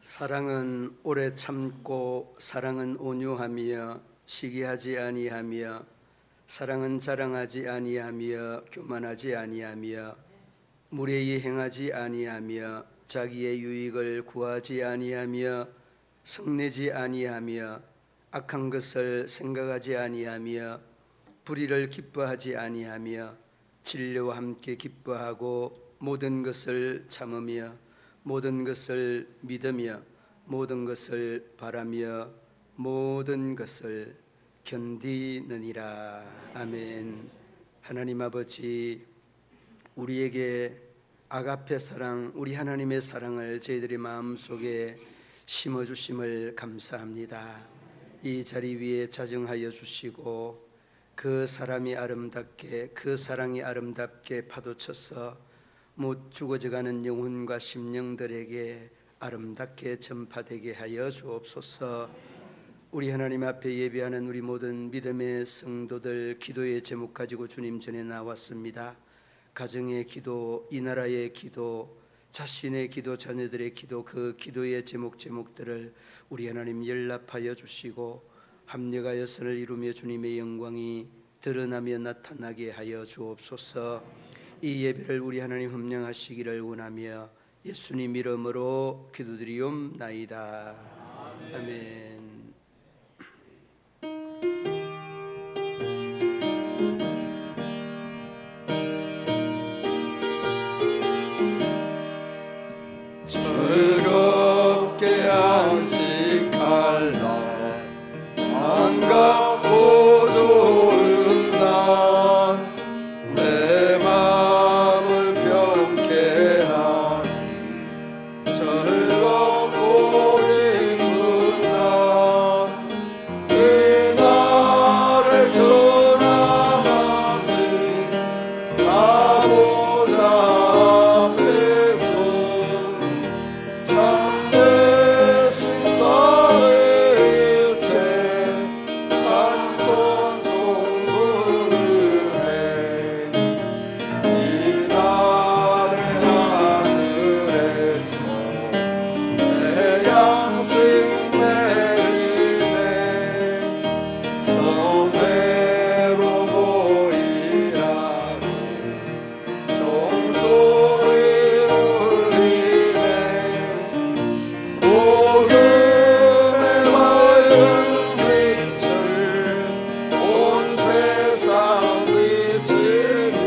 사랑은 오래 참고 사랑은 온유하며 시기하지 아니하며 사랑은 자랑하지 아니하며 교만하지 아니하며 무례히 행하지 아니하며 자기의 유익을 구하지 아니하며 성내지 아니하며 악한 것을 생각하지 아니하며 불의를 기뻐하지 아니하며 진리와 함께 기뻐하고 모든 것을 참으며 모든 것을 믿으며 모든 것을 바라며 모든 것을 견디느니라. 아멘. 하나님 아버지, 우리에게 아가페 사랑, 우리 하나님의 사랑을 저희들의 마음속에 심어주심을 감사합니다. 이 자리 위에 자정하여 주시고 그 사람이 아름답게, 그 사랑이 아름답게 파도쳐서 못 죽어져가는 영혼과 심령들에게 아름답게 전파되게 하여 주옵소서. 우리 하나님 앞에 예배하는 우리 모든 믿음의 성도들, 기도의 제목 가지고 주님 전에 나왔습니다. 가정의 기도, 이 나라의 기도, 자신의 기도, 자녀들의 기도, 그 기도의 제목들을 우리 하나님 연락하여 주시고 합력하여 선을 이루며 주님의 영광이 드러나며 나타나게 하여 주옵소서. 이 예배를 우리 하나님 흠령하시기를 원하며 예수님 이름으로 기도드리옵나이다. 아멘. 즐겁게 안식할라 반갑고 좋은 날 내 마음을 편케 하니 즐겁고 기쁜 날 그날을 전하나니 가보자 앞에서 참되신 사일체 찬송 송구를 해 이날의 하늘에서 태양승 내리네 성회로 모이라고 종소리 울리네 복음의 맑은 빛을 온 세상 비치며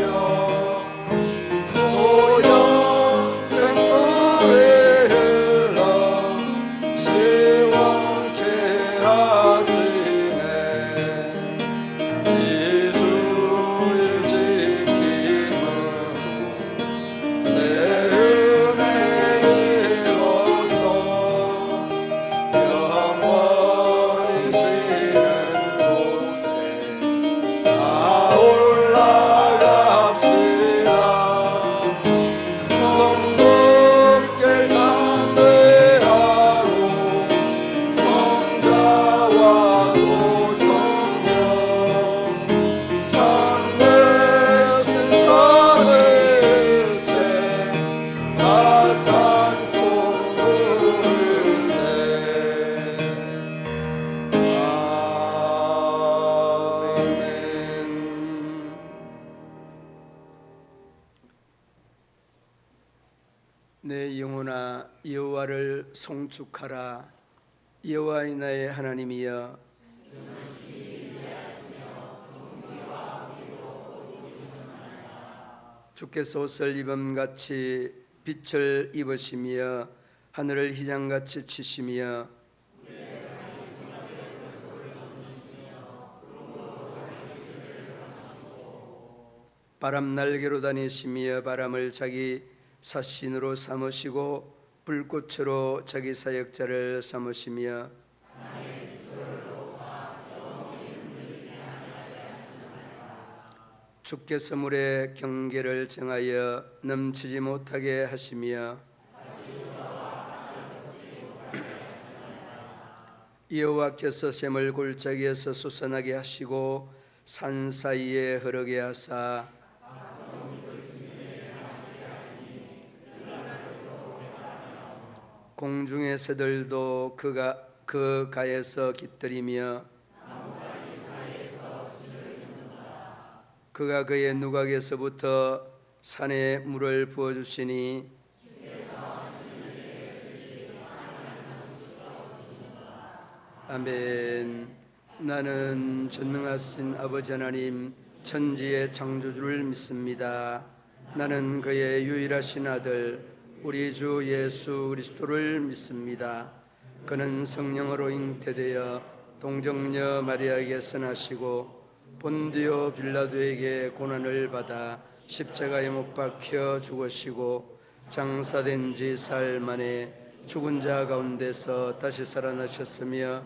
오염 생물에 흘러 시원케 하시네 이 주일 지킴으로 새 은혜 입어서 영원히 쉬는 곳에 다 올라갑시다. 성도께 참배하고 성자와 또 성령 참되신 사일체 다 찬송 부르세. 아멘. 내 영혼아 여호와를 송축하라. 여호와의 나의 하나님이여 주께서 옷을 입음같이 빛을 입으시며 하늘을 희장같이 치시며 바람 날개로 다니시며 바람을 자기 사신으로 삼으시고 불꽃으로 자기 사역자를 삼으시며 주께서 물의 경계를 정하여 넘치지 못하게 하시며 여호와께서 샘을 골짜기에서 솟아나게 하시고 산 사이에 흐르게 하사 공중의 새들도 그 가에서 깃들이며 그가 그의 누각에서부터 산에 물을 부어주시니 아멘. 나는 전능하신 아버지 하나님 천지의 창조주를 믿습니다. 나는 그의 유일하신 아들 우리 주 예수 그리스도를 믿습니다. 그는 성령으로 잉태되어 동정녀 마리아에게서 나시고 본디오 빌라도에게 고난을 받아 십자가에 못 박혀 죽으시고 장사된 지 사흘 만에 죽은 자 가운데서 다시 살아나셨으며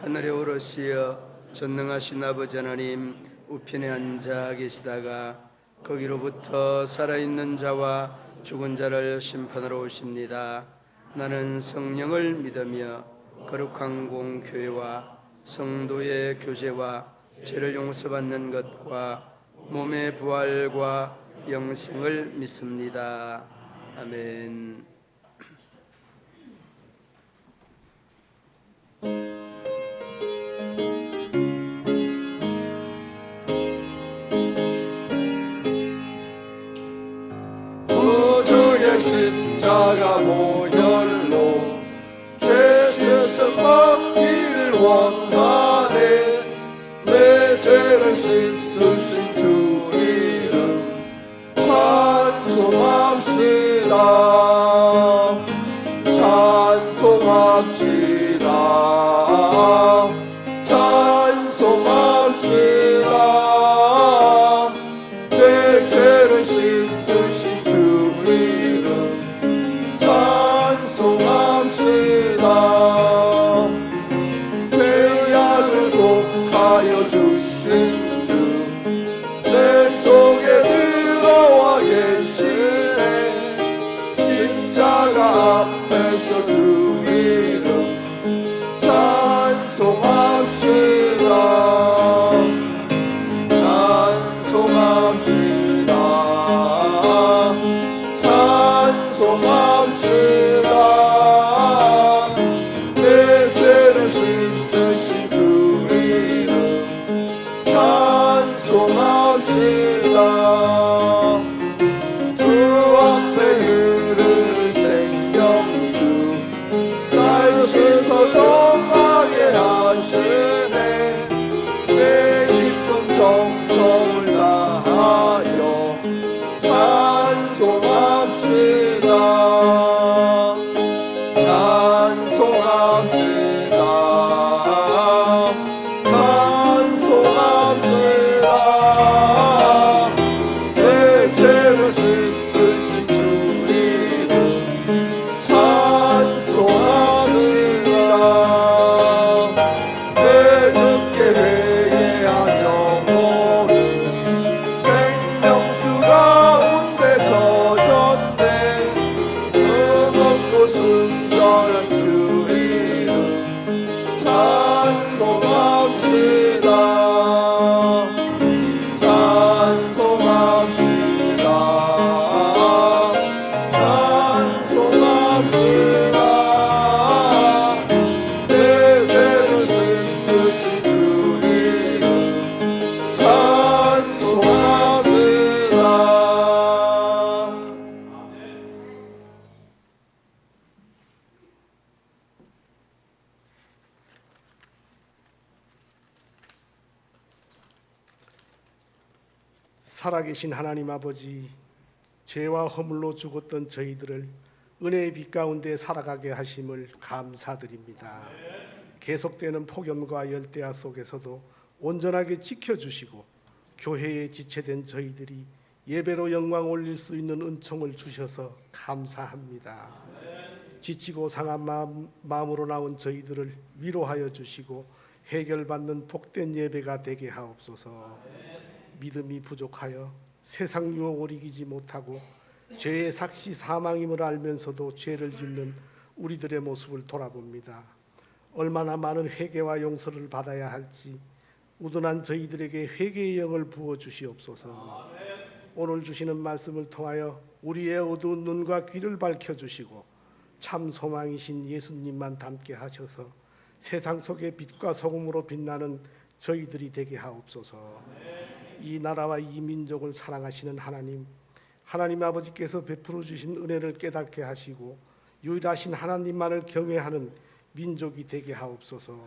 하늘에 오르시어 전능하신 아버지 하나님 우편에 앉아 계시다가 거기로부터 살아있는 자와 죽은 자를 심판하러 오십니다. 나는 성령을 믿으며 거룩한 공교회와 성도의 교제와 죄를 용서받는 것과 몸의 부활과 영생을 믿습니다. 아멘. 구주의 십자가 모혈로 죄 씻음 받기를 원하네. 내 죄를 씻으신 주 이름 찬송합시다. 찬송합시다. 찬송합시다. 내 죄를 씻으신 주 이름 찬송합시다. 죄악을 속하여 주신 주 내 속에 들어와 계시네. 십자가 앞에서 주 이름 찬송합시다. 찬송합시다. 찬송합시다. 내 죄를 씻으신 주 이름 찬송합시다. 주 앞에 흐르는 생명수 날 씻어 정하게 하시네. 내 기쁨 정성을 다하여 찬송합시다. 찬송합시다. 찬송합시다. 내 죄를 씻으신 주 이름 찬송합시다. 내 주께 회개한 영혼은 생명수 가운데 젖었네. 음없고 순전한 주 이름 찬송합시다. 찬송합시다. 찬송합시다. 내 죄를 씻으신 주 이름 찬송합시다. 살아계신 하나님 아버지, 죄와 허물로 죽었던 저희들을 은혜의 빛 가운데 살아가게 하심을 감사드립니다. 계속되는 폭염과 열대야 속에서도 온전하게 지켜주시고 교회에 지체된 저희들이 예배로 영광 올릴 수 있는 은총을 주셔서 감사합니다. 지치고 상한 마음으로 나온 저희들을 위로하여 주시고 해결받는 복된 예배가 되게 하옵소서. 믿음이 부족하여 세상 유혹을 이기지 못하고 죄의 삭시 사망임을 알면서도 죄를 짓는 우리들의 모습을 돌아봅니다. 얼마나 많은 회개와 용서를 받아야 할지 우둔한 저희들에게 회개의 영을 부어 주시옵소서. 오늘 주시는 말씀을 통하여 우리의 어두운 눈과 귀를 밝혀 주시고 참 소망이신 예수님만 닮게 하셔서 세상 속의 빛과 소금으로 빛나는 저희들이 되게 하옵소서. 이 나라와 이 민족을 사랑하시는 하나님 아버지께서 베풀어 주신 은혜를 깨닫게 하시고 유일하신 하나님만을 경외하는 민족이 되게 하옵소서.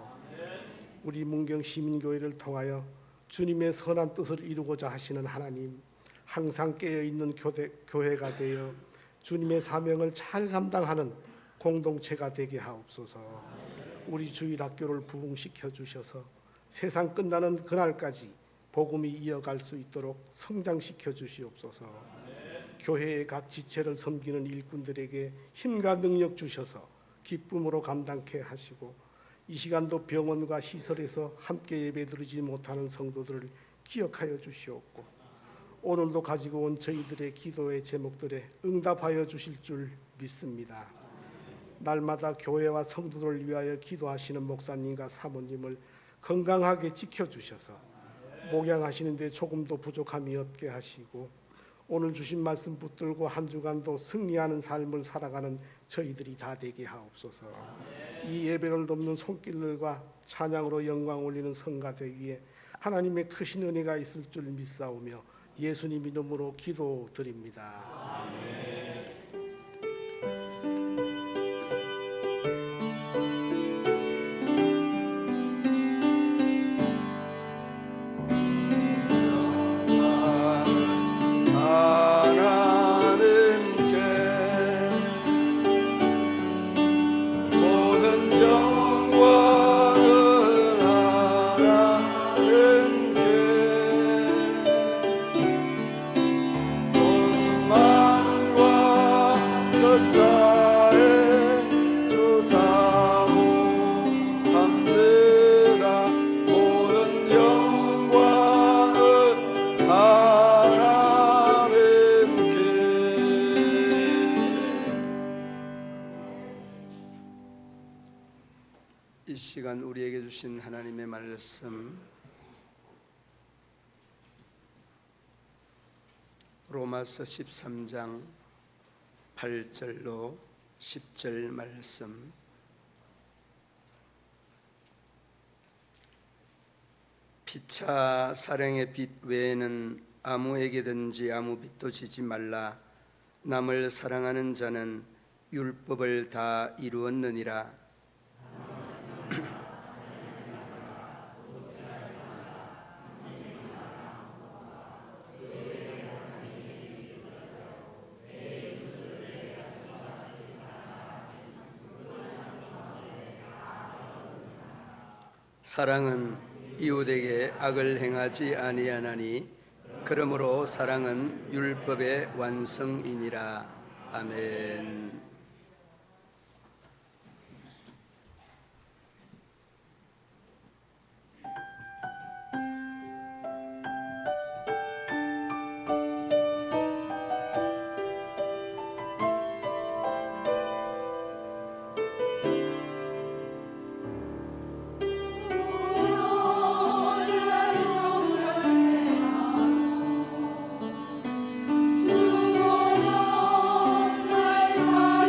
우리 문경 시민교회를 통하여 주님의 선한 뜻을 이루고자 하시는 하나님, 항상 깨어있는 교회가 되어 주님의 사명을 잘 감당하는 공동체가 되게 하옵소서. 우리 주일학교를 부흥시켜 주셔서 세상 끝나는 그날까지 복음이 이어갈 수 있도록 성장시켜 주시옵소서. 교회의 각 지체를 섬기는 일꾼들에게 힘과 능력 주셔서 기쁨으로 감당케 하시고 이 시간도 병원과 시설에서 함께 예배드리지 못하는 성도들을 기억하여 주시옵고 오늘도 가지고 온 저희들의 기도의 제목들에 응답하여 주실 줄 믿습니다. 날마다 교회와 성도들을 위하여 기도하시는 목사님과 사모님을 건강하게 지켜주셔서 목양하시는 데 조금도 부족함이 없게 하시고 오늘 주신 말씀 붙들고 한 주간도 승리하는 삶을 살아가는 저희들이 다 되게 하옵소서. 이 예배를 돕는 손길들과 찬양으로 영광 올리는 성가대 위에 하나님의 크신 은혜가 있을 줄 믿사오며 예수님 이름으로 기도드립니다. 아멘. 이 시간 우리에게 주신 하나님의 말씀 로마서 13장 8절로 10절 말씀. 피차 사랑의 빛 외에는 아무에게든지 아무 빚도 지지 말라. 남을 사랑하는 자는 율법을 다 이루었느니라. 사랑은 이웃에게 악을 행하지 아니하나니 그러므로 사랑은 율법의 완성이니라. 아멘. 주여 날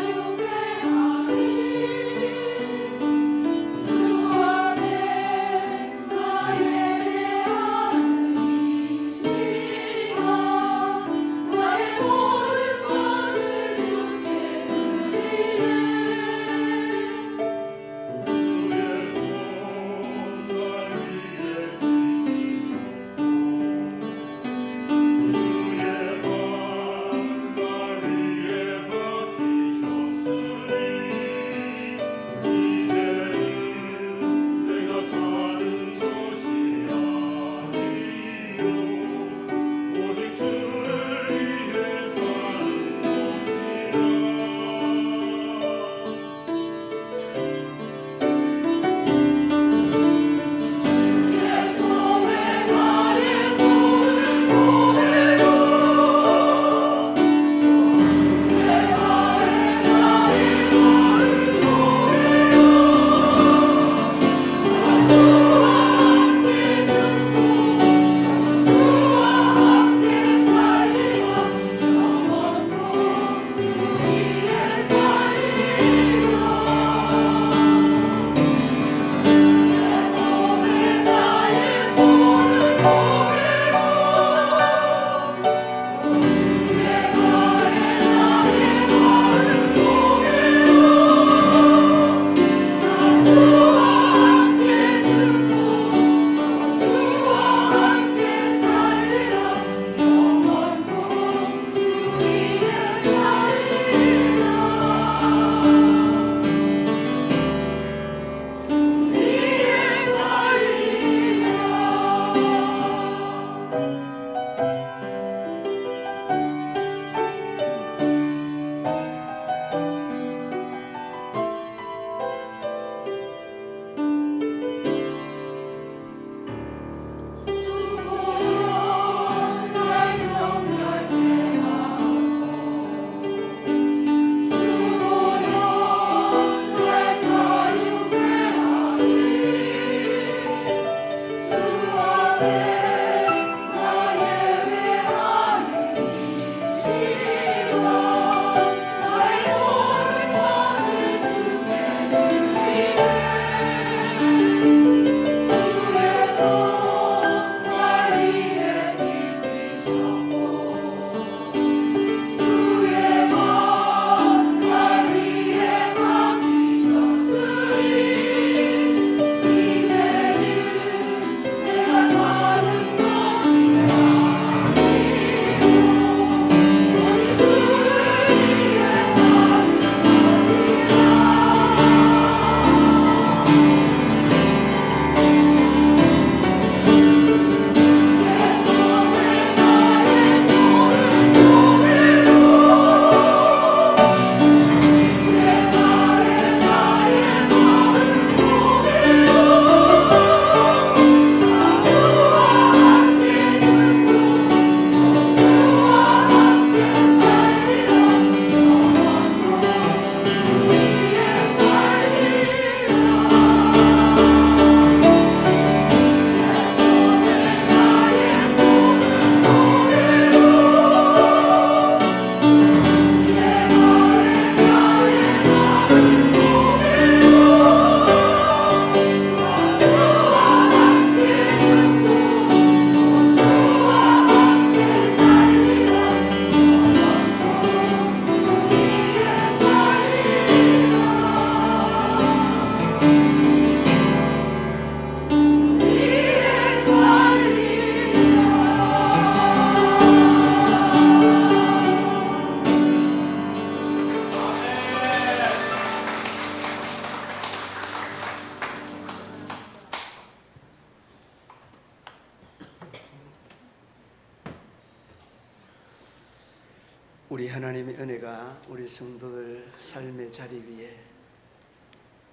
우리 하나님의 은혜가 우리 성도들 삶의 자리 위에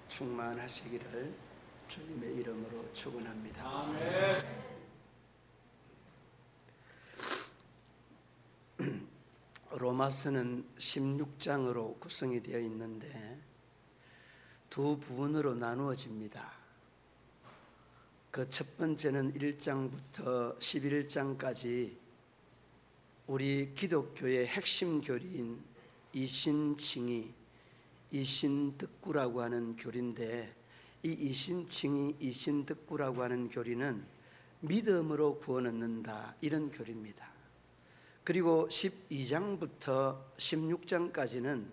충만하시기를 주님의 이름으로 축원합니다. 아멘. 로마서는 16장으로 구성이 되어 있는데 두 부분으로 나누어집니다. 그 첫 번째는 1장부터 11장까지 우리 기독교의 핵심 교리인 이신칭의, 이신득구라고 하는 교리인데, 이 이신칭의, 이신득구라고 하는 교리는 믿음으로 구원 얻는다, 이런 교리입니다. 그리고 12장부터 16장까지는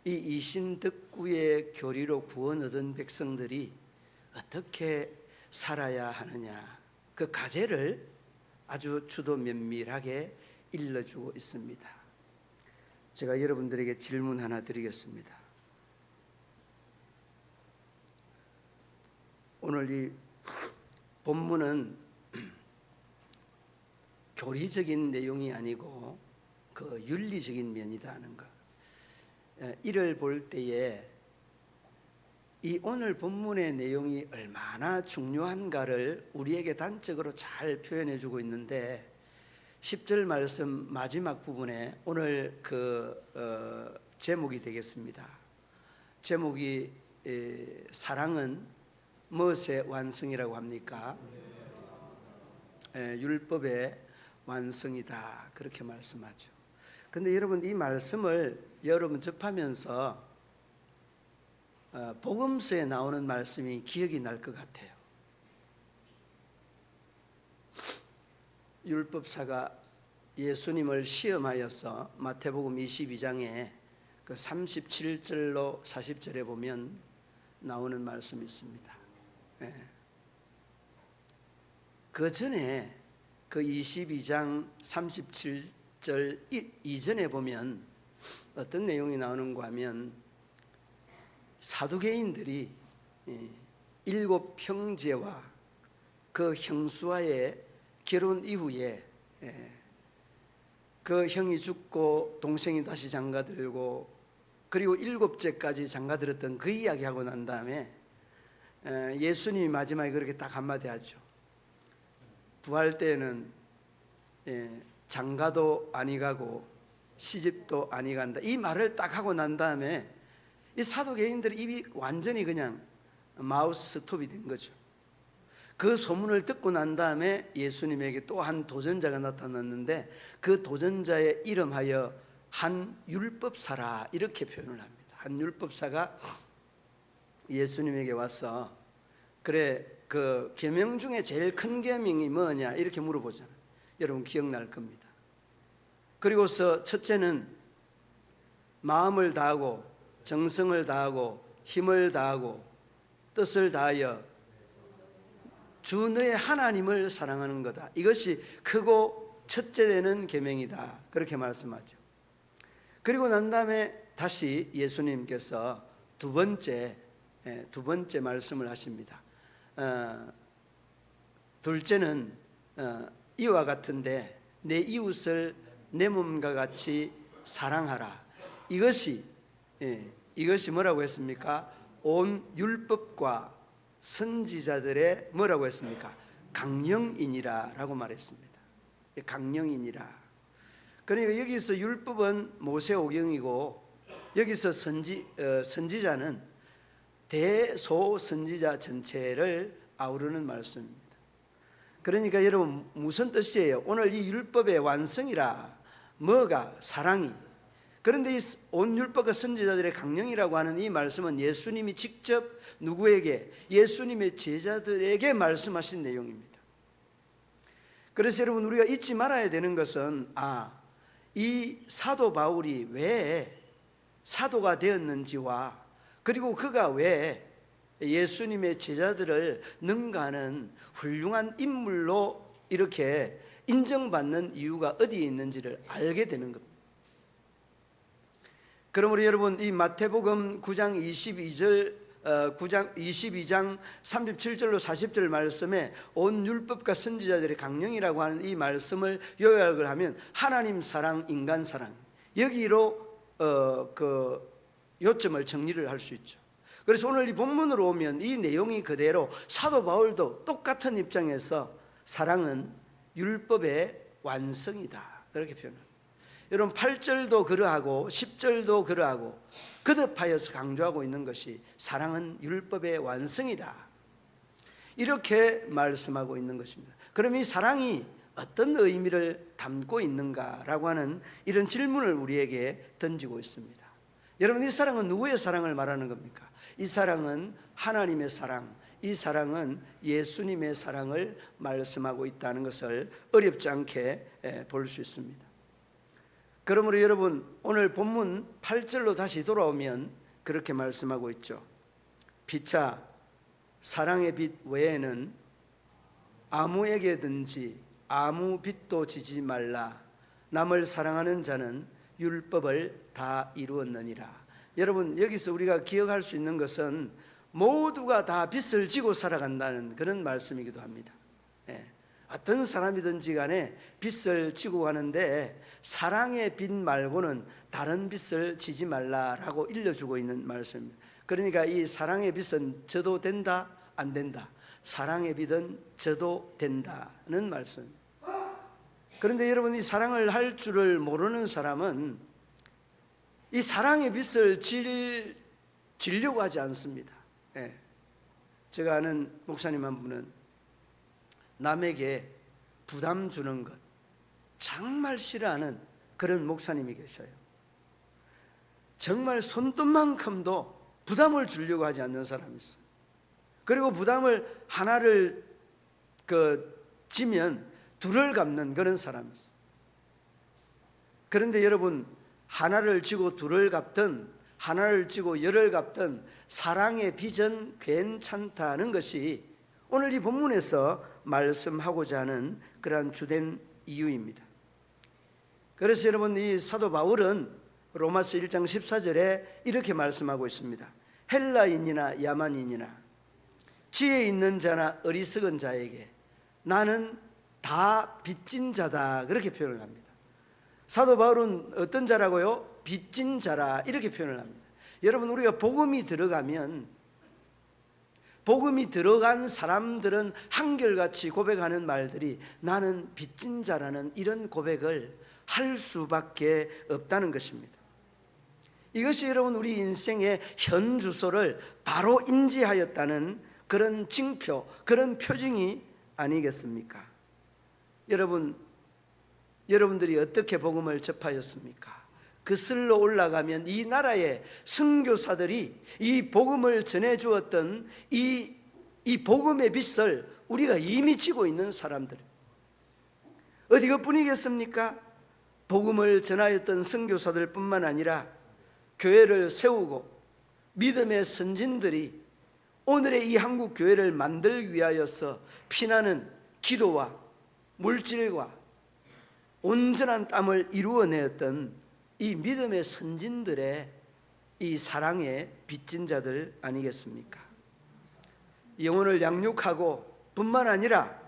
이 이신득구의 교리로 구원 얻은 백성들이 어떻게 살아야 하느냐, 그 과제를 아주 주도 면밀하게 일러주고 있습니다. 제가 여러분들에게 질문 하나 드리겠습니다. 오늘 이 본문은 교리적인 내용이 아니고 그 윤리적인 면이다 하는 것, 이를 볼 때에 이 오늘 본문의 내용이 얼마나 중요한가를 우리에게 단적으로 잘 표현해 주고 있는데, 10절 말씀 마지막 부분에 오늘 제목이 되겠습니다. 제목이 사랑은 무엇의 완성이라고 합니까? 율법의 완성이다, 그렇게 말씀하죠. 그런데 여러분, 이 말씀을 여러분 접하면서 복음서에 나오는 말씀이 기억이 날 것 같아요. 율법사가 예수님을 시험하여서 마태복음 22장에 그 37절로 40절에 보면 나오는 말씀이 있습니다. 그 전에 그 22장 37절 이전에 보면 어떤 내용이 나오는가 하면, 사두개인들이 7 형제와 그 형수와의 결혼 이후에 그 형이 죽고 동생이 다시 장가들고 그리고 7째까지 장가들었던 그 이야기하고 난 다음에 예수님이 마지막에 그렇게 딱 한마디 하죠. 부활 때에는 장가도 아니 가고 시집도 아니 간다, 이 말을 딱 하고 난 다음에 이 사두개인들의 입이 완전히 그냥 마우스 스톱이 된 거죠. 그 소문을 듣고 난 다음에 예수님에게 또 한 도전자가 나타났는데, 그 도전자의 이름하여 한 율법사라, 이렇게 표현을 합니다. 한 율법사가 예수님에게 와서, 그래, 그 계명 중에 제일 큰 계명이 뭐냐, 이렇게 물어보잖아요. 여러분 기억날 겁니다. 그리고서 첫째는 마음을 다하고 정성을 다하고 힘을 다하고 뜻을 다하여 주 너의 하나님을 사랑하는 거다, 이것이 크고 첫째 되는 계명이다, 그렇게 말씀하죠. 그리고 난 다음에 다시 예수님께서 두 번째 말씀을 하십니다. 둘째는 이와 같은데 내 이웃을 내 몸과 같이 사랑하라, 이것이 뭐라고 했습니까? 온 율법과 선지자들의 뭐라고 했습니까? 강령이니라 라고 말했습니다. 강령이니라. 그러니까 여기서 율법은 모세오경이고, 여기서 선지자는 대소선지자 전체를 아우르는 말씀입니다. 그러니까 여러분, 무슨 뜻이에요? 오늘 이 율법의 완성이라, 뭐가? 사랑이. 그런데 이 온 율법과 선지자들의 강령이라고 하는 이 말씀은 예수님이 직접 누구에게? 예수님의 제자들에게 말씀하신 내용입니다. 그래서 여러분, 우리가 잊지 말아야 되는 것은, 이 사도 바울이 왜 사도가 되었는지와, 그리고 그가 왜 예수님의 제자들을 능가하는 훌륭한 인물로 이렇게 인정받는 이유가 어디에 있는지를 알게 되는 겁니다. 그러므로 여러분, 이 마태복음 9장 22장 37절로 40절 말씀에 온 율법과 선지자들의 강령이라고 하는 이 말씀을 요약을 하면, 하나님 사랑, 인간 사랑, 여기로 그 요점을 정리를 할 수 있죠. 그래서 오늘 이 본문으로 오면 이 내용이 그대로 사도 바울도 똑같은 입장에서 사랑은 율법의 완성이다 그렇게 표현합니다. 여러분 8절도 그러하고 10절도 그러하고 거듭하여서 강조하고 있는 것이 사랑은 율법의 완성이다 이렇게 말씀하고 있는 것입니다. 그럼 이 사랑이 어떤 의미를 담고 있는가라고 하는 이런 질문을 우리에게 던지고 있습니다. 여러분 이 사랑은 누구의 사랑을 말하는 겁니까? 이 사랑은 하나님의 사랑, 이 사랑은 예수님의 사랑을 말씀하고 있다는 것을 어렵지 않게 볼 수 있습니다. 그러므로 여러분 오늘 본문 8절로 다시 돌아오면 그렇게 말씀하고 있죠. 피차 사랑의 빛 외에는 아무에게든지 아무 빚도 지지 말라. 남을 사랑하는 자는 율법을 다 이루었느니라. 여러분 여기서 우리가 기억할 수 있는 것은 모두가 다 빚을 지고 살아간다는 그런 말씀이기도 합니다. 어떤 사람이든지 간에 빚을 지고 가는데 사랑의 빚 말고는 다른 빚을 지지 말라라고 일러주고 있는 말씀입니다. 그러니까 이 사랑의 빚은 져도 된다 안 된다, 사랑의 빚은 져도 된다는 말씀입니다. 그런데 여러분 이 사랑을 할 줄을 모르는 사람은 이 사랑의 빚을 지려고 하지 않습니다. 제가 아는 목사님 한 분은 남에게 부담 주는 것 정말 싫어하는 그런 목사님이 계셔요. 정말 손톱만큼도 부담을 주려고 하지 않는 사람이 있어요. 그리고 부담을 하나를 지면 둘을 갚는 그런 사람이 있어요. 그런데 여러분 하나를 지고 둘을 갚든 하나를 지고 열을 갚든 사랑의 빚은 괜찮다는 것이 오늘 이 본문에서 말씀하고자 하는 그러한 주된 이유입니다. 그래서 여러분 이 사도 바울은 로마서 1장 14절에 이렇게 말씀하고 있습니다. 헬라인이나 야만인이나 지혜 있는 자나 어리석은 자에게 나는 다 빚진 자다 그렇게 표현을 합니다. 사도 바울은 어떤 자라고요? 빚진 자라 이렇게 표현을 합니다. 여러분 우리가 복음이 들어가면 복음이 들어간 사람들은 한결같이 고백하는 말들이 나는 빚진 자라는 이런 고백을 할 수밖에 없다는 것입니다. 이것이 여러분 우리 인생의 현 주소를 바로 인지하였다는 그런 징표, 그런 표징이 아니겠습니까? 여러분들이 어떻게 복음을 접하였습니까? 그 슬로 올라가면 이 나라의 선교사들이 이 복음을 전해주었던 이 복음의 빛을 우리가 이미 지고 있는 사람들, 어디 그뿐이겠습니까? 복음을 전하였던 선교사들 뿐만 아니라 교회를 세우고 믿음의 선진들이 오늘의 이 한국 교회를 만들기 위하여서 피나는 기도와 물질과 온전한 땀을 이루어내었던 이 믿음의 선진들의 이 사랑의 빚진 자들 아니겠습니까? 영혼을 양육하고 뿐만 아니라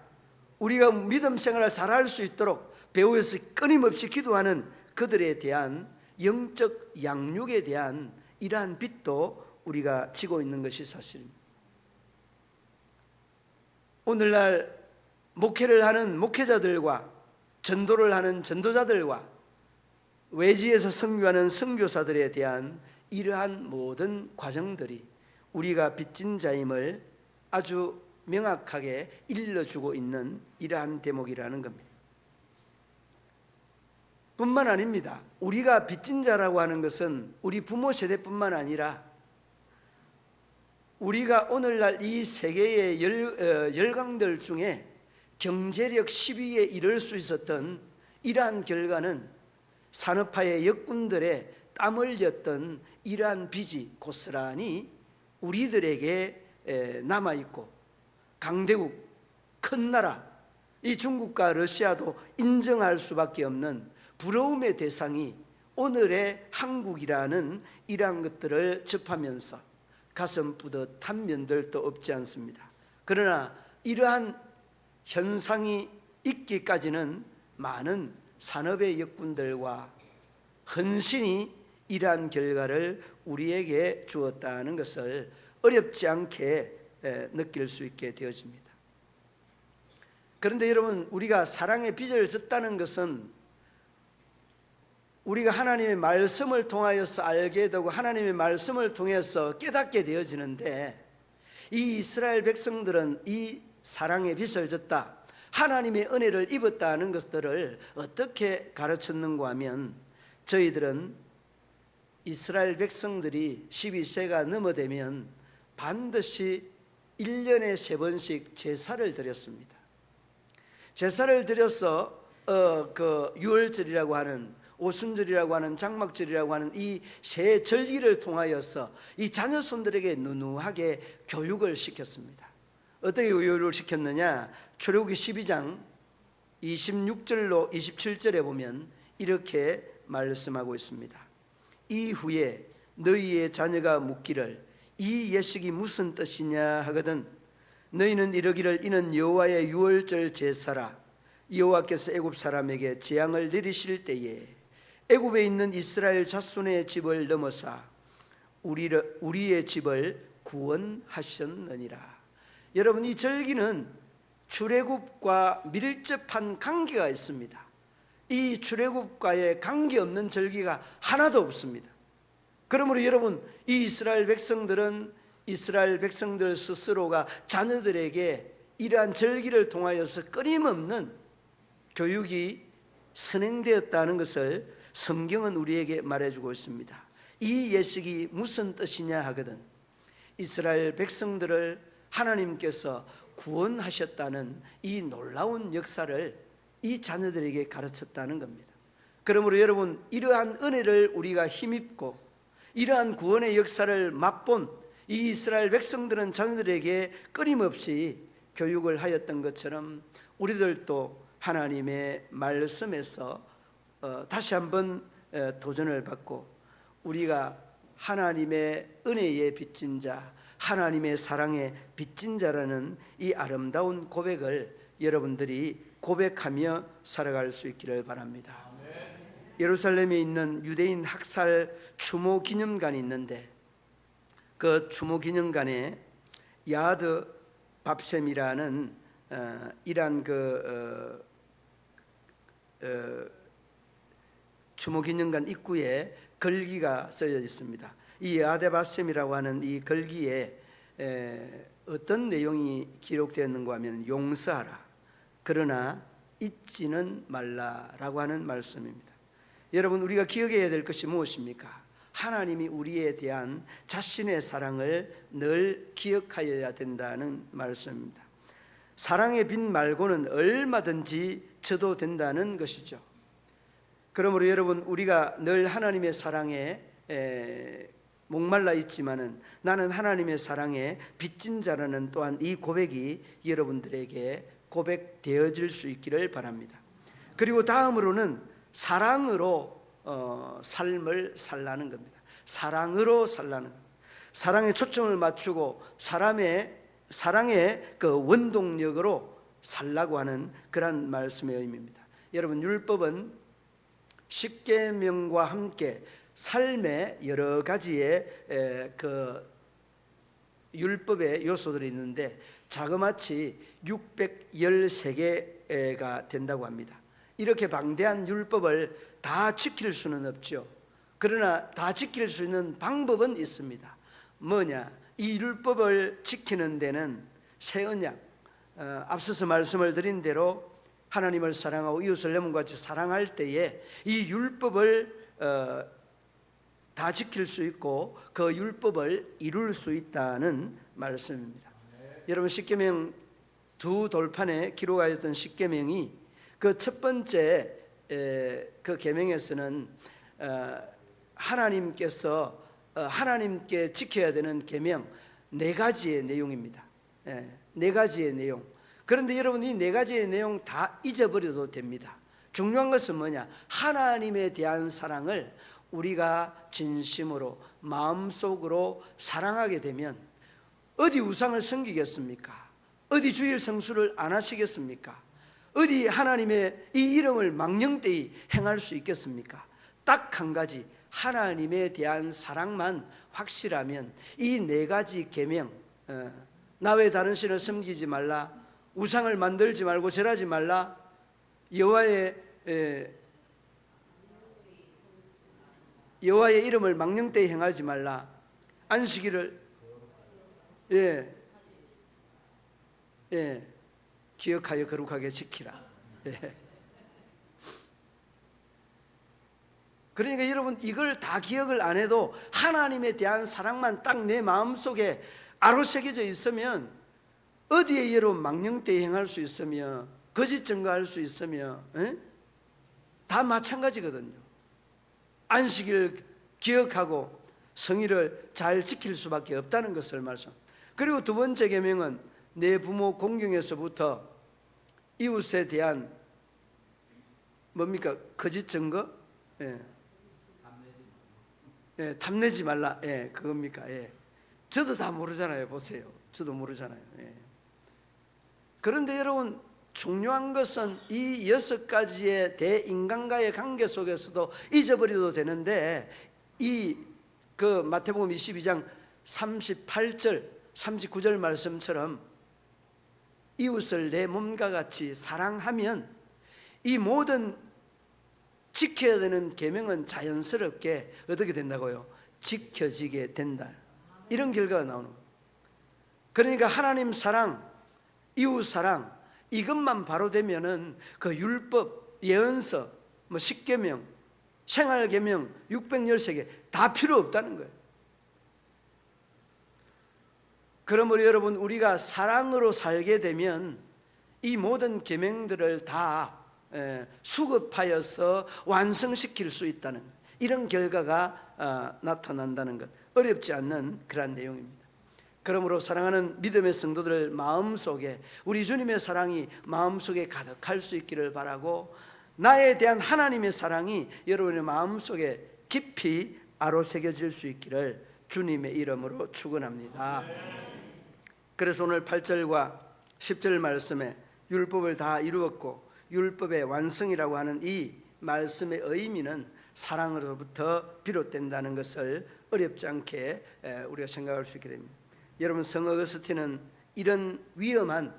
우리가 믿음 생활을 잘할 수 있도록 배후에서 끊임없이 기도하는 그들에 대한 영적 양육에 대한 이러한 빚도 우리가 지고 있는 것이 사실입니다. 오늘날 목회를 하는 목회자들과 전도를 하는 전도자들과 외지에서 선교하는 선교사들에 대한 이러한 모든 과정들이 우리가 빚진 자임을 아주 명확하게 일러주고 있는 이러한 대목이라는 겁니다. 뿐만 아닙니다. 우리가 빚진 자라고 하는 것은 우리 부모 세대뿐만 아니라 우리가 오늘날 이 세계의 열강들 중에 경제력 10위에 이를 수 있었던 이러한 결과는 산업화의 역군들의 땀을 흘렸던 이러한 빚이 고스란히 우리들에게 남아있고 강대국 큰 나라 이 중국과 러시아도 인정할 수밖에 없는 부러움의 대상이 오늘의 한국이라는 이러한 것들을 접하면서 가슴 뿌듯한 면들도 없지 않습니다. 그러나 이러한 현상이 있기까지는 많은 산업의 역군들과 헌신이 이러한 결과를 우리에게 주었다는 것을 어렵지 않게 느낄 수 있게 되어집니다. 그런데 여러분, 우리가 사랑의 빚을 졌다는 것은 우리가 하나님의 말씀을 통하여서 알게 되고 하나님의 말씀을 통해서 깨닫게 되어지는데, 이 이스라엘 백성들은 이 사랑의 빚을 졌다, 하나님의 은혜를 입었다는 것들을 어떻게 가르쳤는가 하면, 저희들은 이스라엘 백성들이 12세가 넘어되면 반드시 1년에 3번씩 제사를 드렸습니다. 제사를 드려서 그 유월절이라고 하는, 오순절이라고 하는, 장막절이라고 하는 이 세 절기를 통하여서 이 자녀손들에게 누누하게 교육을 시켰습니다. 어떻게 교육을 시켰느냐? 출애굽기 12장 26절로 27절에 보면 이렇게 말씀하고 있습니다. 이후에 너희의 자녀가 묻기를 이 예식이 무슨 뜻이냐 하거든 너희는 이르기를 이는 여호와의 유월절 제사라. 여호와께서 애굽 사람에게 재앙을 내리실 때에 애굽에 있는 이스라엘 자손의 집을 넘어사 우리의 집을 구원하셨느니라. 여러분, 이 절기는 출애굽과 밀접한 관계가 있습니다. 이 출애굽과의 관계없는 절기가 하나도 없습니다. 그러므로 여러분, 이 이스라엘 백성들은 이스라엘 백성들 스스로가 자녀들에게 이러한 절기를 통하여서 끊임없는 교육이 선행되었다는 것을 성경은 우리에게 말해주고 있습니다. 이 예식이 무슨 뜻이냐 하거든 이스라엘 백성들을 하나님께서 구원하셨다는 이 놀라운 역사를 이 자녀들에게 가르쳤다는 겁니다. 그러므로 여러분, 이러한 은혜를 우리가 힘입고 이러한 구원의 역사를 맛본 이 이스라엘 백성들은 자녀들에게 끊임없이 교육을 하였던 것처럼 우리들도 하나님의 말씀에서 다시 한번 도전을 받고 우리가 하나님의 은혜에 빚진 자, 하나님의 사랑에 빚진 자라는 이 아름다운 고백을 여러분들이 고백하며 살아갈 수 있기를 바랍니다. 예루살렘에 있는 유대인 학살 추모 기념관이 있는데 그 추모 기념관에 야드 밥셈이라는 이란 추모 기념관 입구에 글귀가 써져 있습니다. 이 야드 밥셈이라고 하는 이 글귀에 어떤 내용이 기록되었는가 하면 용서하라 그러나 잊지는 말라라고 하는 말씀입니다. 여러분, 우리가 기억해야 될 것이 무엇입니까? 하나님이 우리에 대한 자신의 사랑을 늘 기억하여야 된다는 말씀입니다. 사랑의 빚 말고는 얼마든지 져도 된다는 것이죠. 그러므로 여러분, 우리가 늘 하나님의 사랑에 목말라 있지만은 나는 하나님의 사랑에 빚진 자라는 또한 이 고백이 여러분들에게 고백되어질 수 있기를 바랍니다. 그리고 다음으로는 사랑으로 삶을 살라는 겁니다. 사랑으로 살라는 겁니다. 사랑에 초점을 맞추고 사랑의 그 원동력으로 살라고 하는 그런 말씀의 의미입니다. 여러분, 율법은 십계명과 함께 삶의 여러 가지의 그 율법의 요소들이 있는데 자그마치 613개가 된다고 합니다. 이렇게 방대한 율법을 다 지킬 수는 없죠. 그러나 다 지킬 수 있는 방법은 있습니다. 뭐냐? 이 율법을 지키는 데는 새 언약, 앞서서 말씀을 드린 대로 하나님을 사랑하고 이웃을 내 몸과 같이 사랑할 때에 이 율법을 다 지킬 수 있고 그 율법을 이룰 수 있다는 말씀입니다. 여러분, 십계명 두 돌판에 기록하였던 십계명이 그 첫 번째 그 계명에서는 하나님께서 하나님께 지켜야 되는 계명 4가지의 내용입니다. 4가지의 내용. 그런데 여러분, 이 4가지의 내용 다 잊어버려도 됩니다. 중요한 것은 뭐냐? 하나님에 대한 사랑을 우리가 진심으로 마음속으로 사랑하게 되면 어디 우상을 섬기겠습니까? 어디 주일 성수를 안 하시겠습니까? 어디 하나님의 이 이름을 망령되이 행할 수 있겠습니까? 딱 한 가지, 하나님에 대한 사랑만 확실하면 이 네 가지 계명, 나 외 다른 신을 섬기지 말라, 우상을 만들지 말고 절하지 말라, 여호와의 이름을 망령되이 행하지 말라, 안식일을 기억하여 거룩하게 지키라. 그러니까 여러분, 이걸 다 기억을 안 해도 하나님에 대한 사랑만 딱 내 마음속에 아로새겨져 있으면 어디에 여러분 망령되이 행할 수 있으며 거짓 증거할 수 있으며 다 마찬가지거든요. 안식일을 기억하고 성의를 잘 지킬 수밖에 없다는 것을 말씀. 그리고 두 번째 계명은 내 부모 공경에서부터 이웃에 대한 뭡니까? 거짓 증거? 탐내지 말라. 그겁니까? 저도 다 모르잖아요. 보세요. 저도 모르잖아요. 그런데 여러분, 중요한 것은 이 6가지의 대인간과의 관계 속에서도 잊어버려도 되는데, 그 마태복음 22장 38절 39절 말씀처럼 이웃을 내 몸과 같이 사랑하면 이 모든 지켜야 되는 계명은 자연스럽게 어떻게 된다고요? 지켜지게 된다. 이런 결과가 나오는 거예요. 그러니까 하나님 사랑, 이웃 사랑, 이것만 바로 되면은 그 율법, 예언서, 십계명, 생활계명, 613개 다 필요 없다는 거예요. 그러므로 여러분, 우리가 사랑으로 살게 되면 이 모든 계명들을 다 수급하여서 완성시킬 수 있다는 이런 결과가 나타난다는 것, 어렵지 않는 그런 내용입니다. 그러므로 사랑하는 믿음의 성도들 마음속에 우리 주님의 사랑이 마음속에 가득할 수 있기를 바라고, 나에 대한 하나님의 사랑이 여러분의 마음속에 깊이 아로새겨질 수 있기를 주님의 이름으로 축원합니다. 그래서 오늘 8절과 10절 말씀에 율법을 다 이루었고 율법의 완성이라고 하는 이 말씀의 의미는 사랑으로부터 비롯된다는 것을 어렵지 않게 우리가 생각할 수 있게 됩니다. 여러분, 성 어거스틴은 이런 위험한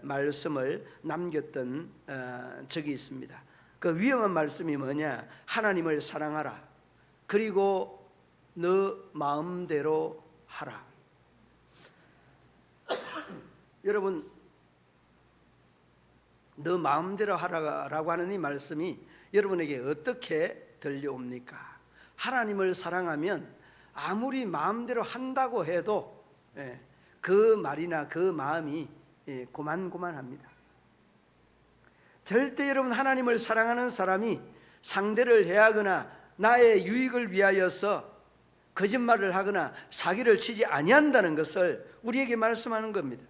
말씀을 남겼던 적이 있습니다. 그 위험한 말씀이 뭐냐? 하나님을 사랑하라. 그리고 너 마음대로 하라. 여러분, 너 마음대로 하라고 하는 이 말씀이 여러분에게 어떻게 들려옵니까? 하나님을 사랑하면 아무리 마음대로 한다고 해도 그 말이나 그 마음이 고만고만합니다. 절대 여러분, 하나님을 사랑하는 사람이 상대를 해하거나 나의 유익을 위하여서 거짓말을 하거나 사기를 치지 아니한다는 것을 우리에게 말씀하는 겁니다.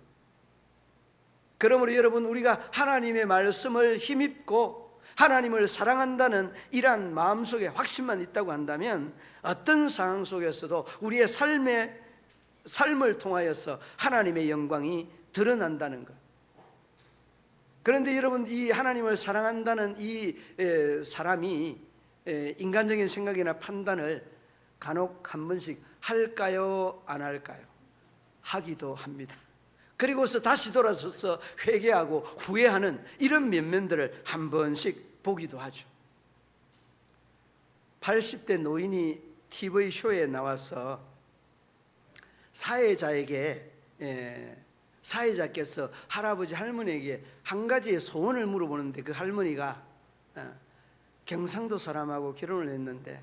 그러므로 여러분, 우리가 하나님의 말씀을 힘입고 하나님을 사랑한다는 이러한 마음속에 확신만 있다고 한다면 어떤 상황 속에서도 우리의 삶을 통하여서 하나님의 영광이 드러난다는 것. 그런데 여러분, 이 하나님을 사랑한다는 이 사람이 인간적인 생각이나 판단을 간혹 한 번씩 할까요? 안 할까요? 하기도 합니다. 그리고서 다시 돌아서서 회개하고 후회하는 이런 면면들을 한 번씩 보기도 하죠. 80대 노인이 TV쇼에 나와서 사회자께서 할아버지 할머니에게 한 가지의 소원을 물어보는데, 그 할머니가 경상도 사람하고 결혼을 했는데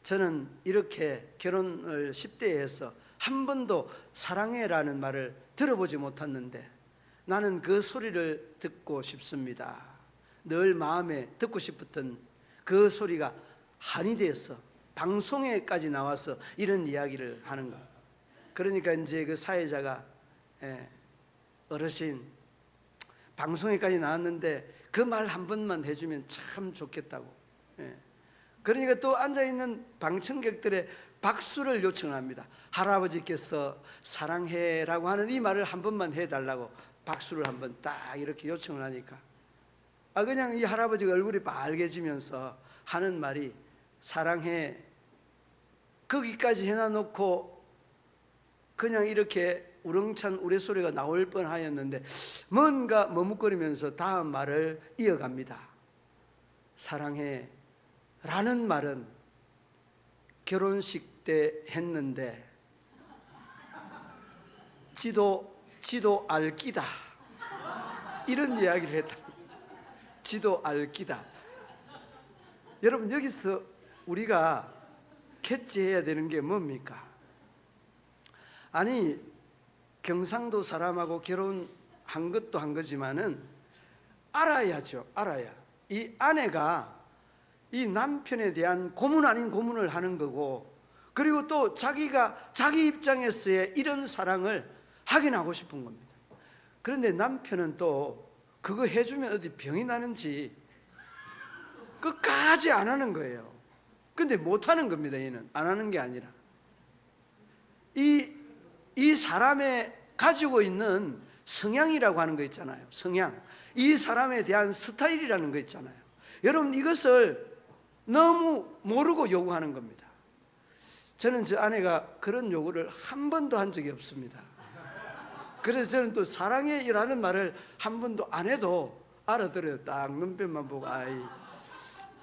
저는 이렇게 결혼을 10대에 해서 한 번도 사랑해라는 말을 들어보지 못했는데 나는 그 소리를 듣고 싶습니다. 늘 마음에 듣고 싶었던 그 소리가 한이 되어서 방송에까지 나와서 이런 이야기를 하는 거. 그러니까 이제 그 사회자가 어르신, 방송에까지 나왔는데 그 말 한 번만 해주면 참 좋겠다고. 그러니까 또 앉아있는 방청객들의 박수를 요청합니다. 할아버지께서 사랑해라고 하는 이 말을 한 번만 해달라고 박수를 한번 딱 이렇게 요청을 하니까 그냥 이 할아버지가 얼굴이 빨개지면서 하는 말이 사랑해. 거기까지 해놔놓고 그냥 이렇게 우렁찬 우레소리가 나올 뻔하였는데 뭔가 머뭇거리면서 다음 말을 이어갑니다. 사랑해 라는 말은 결혼식 때 했는데 지도 알기다, 이런 이야기를 했다. 지도 알기다. 여러분, 여기서 우리가 캐치해야 되는 게 뭡니까? 아니, 경상도 사람하고 결혼한 것도 한 거지만은 알아야죠. 알아야 이 아내가 이 남편에 대한 고문 아닌 고문을 하는 거고, 그리고 또 자기가 자기 입장에서의 이런 사랑을 확인하고 싶은 겁니다. 그런데 남편은 또 그거 해주면 어디 병이 나는지 끝까지 안 하는 거예요. 근데 못 하는 겁니다. 얘는 안 하는 게 아니라 이 사람의 가지고 있는 성향이라고 하는 거 있잖아요. 성향, 이 사람에 대한 스타일이라는 거 있잖아요. 여러분, 이것을 너무 모르고 요구하는 겁니다. 저는 저 아내가 그런 요구를 한 번도 한 적이 없습니다. 그래서 저는 또 사랑해라는 말을 한 번도 안 해도 알아들어요. 딱 눈빛만 보고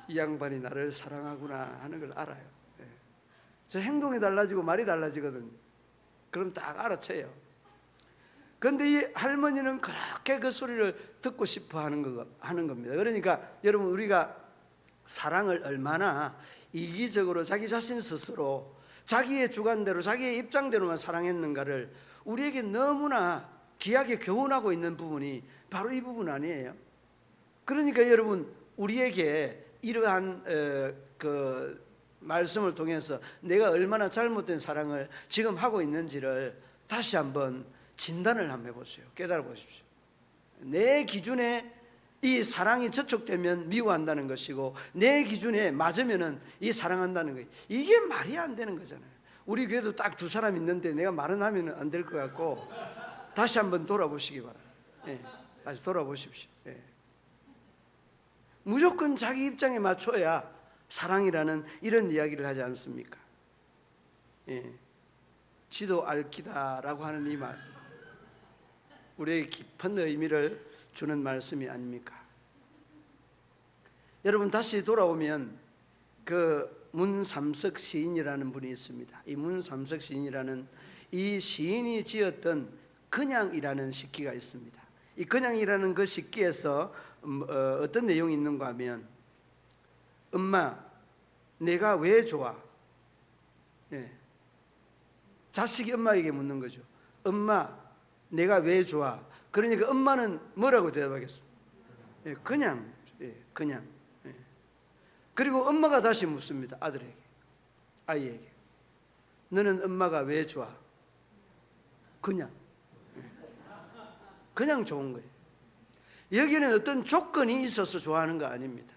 이 양반이 나를 사랑하구나 하는 걸 알아요. 저 행동이 달라지고 말이 달라지거든요. 그럼 딱 알아채요. 그런데 이 할머니는 그렇게 그 소리를 듣고 싶어 하는 겁니다. 그러니까 여러분, 우리가 사랑을 얼마나 이기적으로 자기 자신 스스로 자기의 주관대로 자기의 입장대로만 사랑했는가를 우리에게 너무나 귀하게 교훈하고 있는 부분이 바로 이 부분 아니에요? 그러니까 여러분, 우리에게 이러한 그 말씀을 통해서 내가 얼마나 잘못된 사랑을 지금 하고 있는지를 다시 한번 진단을 한번 해보세요. 깨달아 보십시오. 내 기준에 이 사랑이 저촉되면 미워한다는 것이고, 내 기준에 맞으면은 이 사랑한다는 거, 이게 말이 안 되는 거잖아요. 우리 교회도 딱 두 사람 있는데 내가 말은 하면 안 될 것 같고, 다시 한번 돌아보시기 바랍니다. 다시 돌아보십시오. 무조건 자기 입장에 맞춰야 사랑이라는 이런 이야기를 하지 않습니까? 지도 알기다라고 하는 이 말, 우리에게 깊은 의미를 주는 말씀이 아닙니까? 여러분, 다시 돌아오면 그 문삼석 시인이라는 분이 있습니다. 이 문삼석 시인이라는 이 시인이 지었던 그냥이라는 식기가 있습니다. 이 그냥이라는 그 식기에서 어떤 내용이 있는가 하면, 엄마, 내가 왜 좋아? 자식이 엄마에게 묻는 거죠. 엄마, 내가 왜 좋아? 그러니까 엄마는 뭐라고 대답하겠습니까? 그냥. 그냥. 그리고 엄마가 다시 묻습니다. 아들에게, 아이에게, 너는 엄마가 왜 좋아? 그냥. 그냥 좋은 거예요. 여기는 어떤 조건이 있어서 좋아하는 거 아닙니다.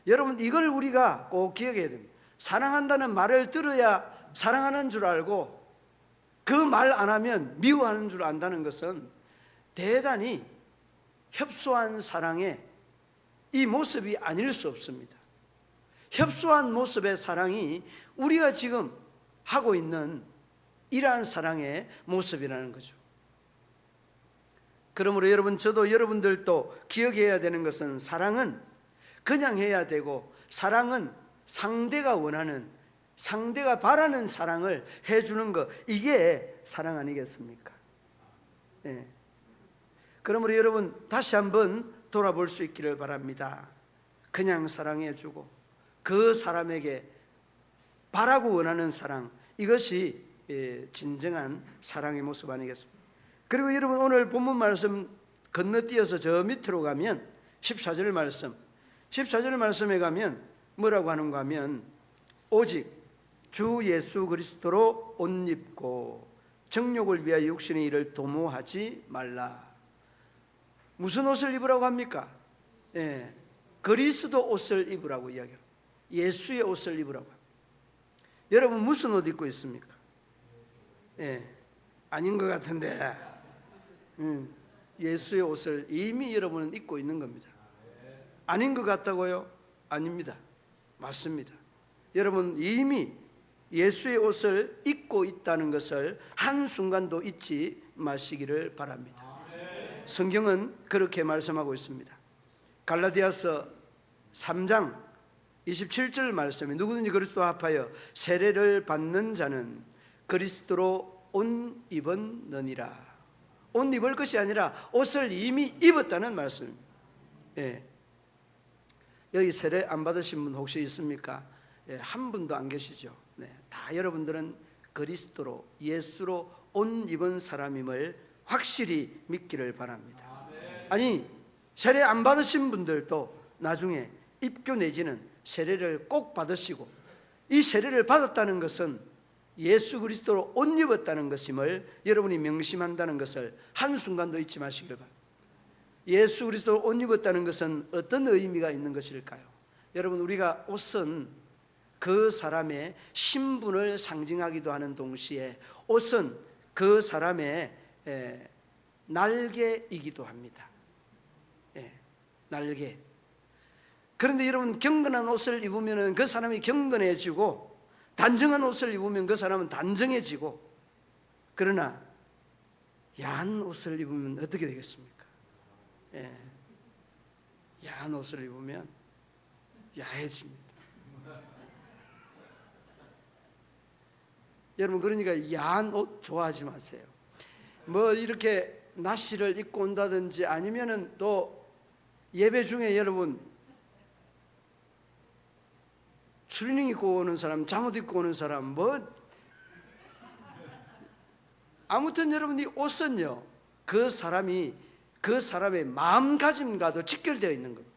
여러분, 이걸 우리가 꼭 기억해야 됩니다. 사랑한다는 말을 들어야 사랑하는 줄 알고, 그 말 안 하면 미워하는 줄 안다는 것은 대단히 협소한 사랑의 이 모습이 아닐 수 없습니다. 협소한 모습의 사랑이 우리가 지금 하고 있는 이러한 사랑의 모습이라는 거죠. 그러므로 여러분, 저도 여러분들도 기억해야 되는 것은, 사랑은 그냥 해야 되고, 사랑은 상대가 원하는, 상대가 바라는 사랑을 해주는 것, 이게 사랑 아니겠습니까? 그러므로 여러분, 다시 한번 돌아볼 수 있기를 바랍니다. 그냥 사랑해주고 그 사람에게 바라고 원하는 사랑, 이것이 진정한 사랑의 모습 아니겠습니까? 그리고 여러분, 오늘 본문 말씀 건너뛰어서 저 밑으로 가면 14절 말씀, 14절 말씀에 가면 뭐라고 하는가 하면, 오직 주 예수 그리스도로 옷 입고 정욕을 위하여 육신의 일을 도모하지 말라. 무슨 옷을 입으라고 합니까? 그리스도 옷을 입으라고 이야기해요. 예수의 옷을 입으라고 합니다. 여러분, 무슨 옷 입고 있습니까? 아닌 것 같은데, 예수의 옷을 이미 여러분은 입고 있는 겁니다. 아닌 것 같다고요? 아닙니다. 맞습니다. 여러분 이미 예수의 옷을 입고 있다는 것을 한순간도 잊지 마시기를 바랍니다. 성경은 그렇게 말씀하고 있습니다. 갈라디아서 3장 27절 말씀에 누구든지 그리스도와 합하여 세례를 받는 자는 그리스도로 옷 입었느니라. 옷 입을 것이 아니라 옷을 이미 입었다는 말씀입니다. 예. 여기 세례 안 받으신 분 혹시 있습니까? 예, 한 분도 안 계시죠. 네, 다 여러분들은 그리스도로 예수로 옷 입은 사람임을 확실히 믿기를 바랍니다. 아니 세례 안 받으신 분들도 나중에 입교 내지는 세례를 꼭 받으시고 이 세례를 받았다는 것은 예수 그리스도로 옷 입었다는 것임을 여러분이 명심한다는 것을 한순간도 잊지 마시길 바랍니다. 예수 그리스도로 옷 입었다는 것은 어떤 의미가 있는 것일까요? 여러분 우리가 옷은 그 사람의 신분을 상징하기도 하는 동시에 옷은 그 사람의 날개이기도 합니다. 날개. 그런데 여러분 경건한 옷을 입으면 그 사람이 경건해지고 단정한 옷을 입으면 그 사람은 단정해지고, 그러나 야한 옷을 입으면 어떻게 되겠습니까? 야한 옷을 입으면 야해집니다. 여러분 그러니까 야한 옷 좋아하지 마세요. 뭐 이렇게 나시를 입고 온다든지 아니면은 또 예배 중에 여러분 추리닝 입고 오는 사람, 잠옷 입고 오는 사람, 뭐 아무튼 여러분 이 옷은요 그 사람의 마음가짐과도 직결되어 있는 겁니다.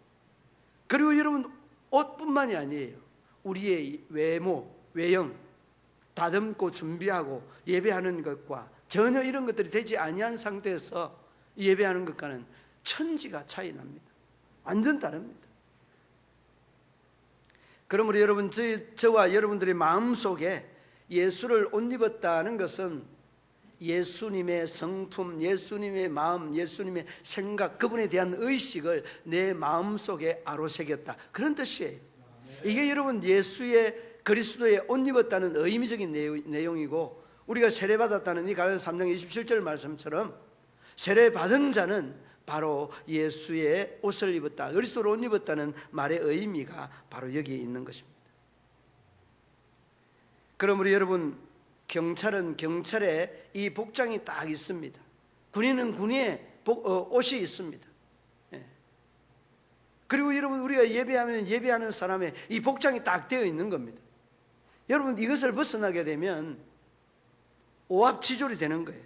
그리고 여러분 옷뿐만이 아니에요. 우리의 외모, 외형 다듬고 준비하고 예배하는 것과 전혀 이런 것들이 되지 아니한 상태에서 예배하는 것과는 천지가 차이 납니다. 완전 다릅니다. 그러므로 여러분 저와 여러분들의 마음속에 예수를 옷 입었다는 것은 예수님의 성품, 예수님의 마음, 예수님의 생각, 그분에 대한 의식을 내 마음속에 아로새겼다, 그런 뜻이에요. 이게 여러분 예수의 그리스도의 옷 입었다는 의미적인 내용이고, 우리가 세례받았다는 이 갈라디아서 3장 27절 말씀처럼 세례받은 자는 바로 예수의 옷을 입었다, 그리스도로 옷 입었다는 말의 의미가 바로 여기에 있는 것입니다. 그러므로 여러분 경찰은 경찰에 이 복장이 딱 있습니다. 군인은 군인의 옷이 있습니다. 그리고 여러분 우리가 예배하면 예배하는 사람의 이 복장이 딱 되어 있는 겁니다. 여러분 이것을 벗어나게 되면 오합지졸이 되는 거예요.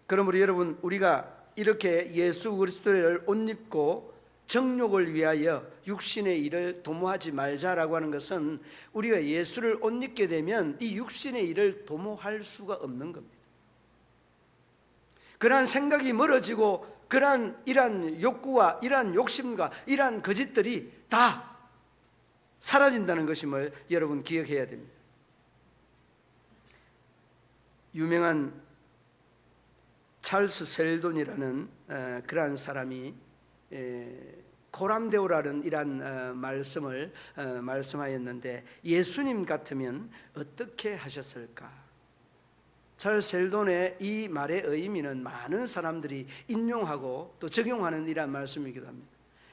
그러므로 여러분 우리가 이렇게 예수 그리스도를 옷 입고 정욕을 위하여 육신의 일을 도모하지 말자라고 하는 것은 우리가 예수를 옷 입게 되면 이 육신의 일을 도모할 수가 없는 겁니다. 그러한 생각이 멀어지고 그러한 이러한 욕구와 이러한 욕심과 이러한 거짓들이 다 사라진다는 것임을 여러분 기억해야 됩니다. 유명한 찰스 셀돈이라는 그러한 사람이 코람데오라는 이러한 말씀을 말씀하였는데, 예수님 같으면 어떻게 하셨을까? 찰스 셀돈의 이 말의 의미는 많은 사람들이 인용하고 또 적용하는 이러한 말씀이기도 합니다.